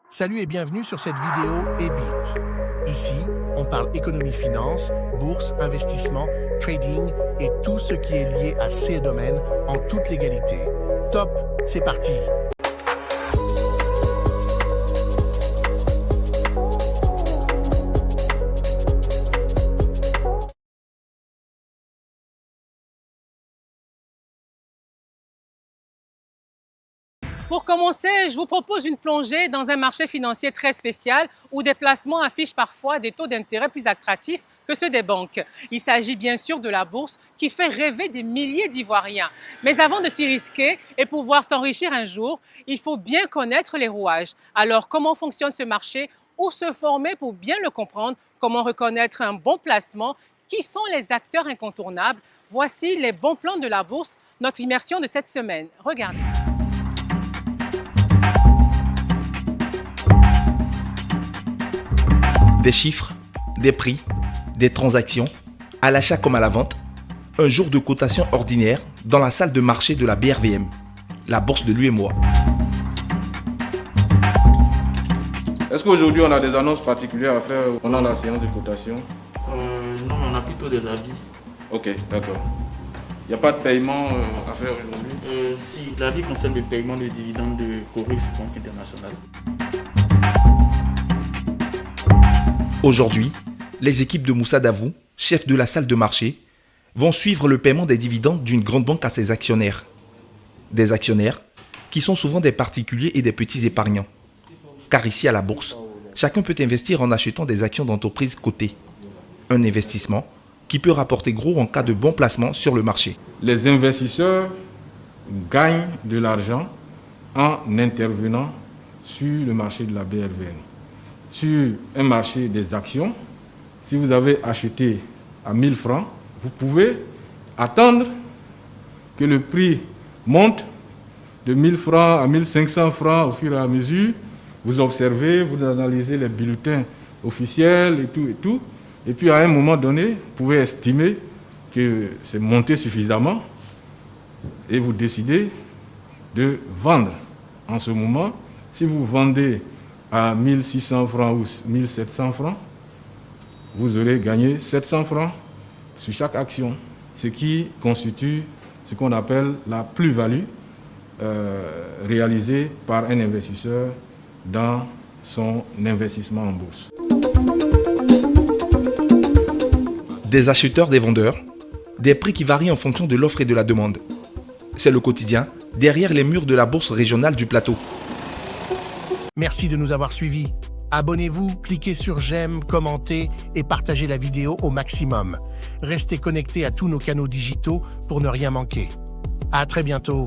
Salut et bienvenue sur cette vidéo EBIT. Ici, on parle économie-finance, bourse, investissement, trading et tout ce qui est lié à ces domaines en toute légalité. Top, c'est parti! Pour commencer, je vous propose une plongée dans un marché financier très spécial où des placements affichent parfois des taux d'intérêt plus attractifs que ceux des banques. Il s'agit bien sûr de la bourse qui fait rêver des milliers d'Ivoiriens. Mais avant de s'y risquer et pouvoir s'enrichir un jour, il faut bien connaître les rouages. Alors comment fonctionne ce marché? Où se former pour bien le comprendre? Comment reconnaître un bon placement? Qui sont les acteurs incontournables? Voici les bons plans de la bourse, notre immersion de cette semaine. Regardez. Des chiffres, des prix, des transactions, à l'achat comme à la vente, un jour de cotation ordinaire dans la salle de marché de la BRVM, la bourse de l'UEMOA. Est-ce qu'aujourd'hui on a des annonces particulières à faire pendant la séance de cotation? Non, on a plutôt des avis. Ok, d'accord. Il n'y a pas de paiement à faire aujourd'hui? Si, l'avis concerne le paiement de dividendes de Coris Banque Internationale. Aujourd'hui, les équipes de Moussa Davou, chef de la salle de marché, vont suivre le paiement des dividendes d'une grande banque à ses actionnaires. Des actionnaires qui sont souvent des particuliers et des petits épargnants. Car ici à la bourse, chacun peut investir en achetant des actions d'entreprises cotées. Un investissement qui peut rapporter gros en cas de bon placement sur le marché. Les investisseurs gagnent de l'argent en intervenant sur le marché de la BRVM. Sur un marché des actions, si vous avez acheté à 1000 francs, vous pouvez attendre que le prix monte de 1000 francs à 1500 francs au fur et à mesure. Vous observez, vous analysez les bulletins officiels et tout. Et puis à un moment donné, vous pouvez estimer que c'est monté suffisamment et vous décidez de vendre. En ce moment, si vous vendez à 1600 francs ou 1700 francs, vous aurez gagné 700 francs sur chaque action, ce qui constitue ce qu'on appelle la plus-value réalisée par un investisseur dans son investissement en bourse. Des acheteurs, des vendeurs, des prix qui varient en fonction de l'offre et de la demande. C'est le quotidien derrière les murs de la bourse régionale du plateau. Merci de nous avoir suivis. Abonnez-vous, cliquez sur j'aime, commentez et partagez la vidéo au maximum. Restez connectés à tous nos canaux digitaux pour ne rien manquer. À très bientôt.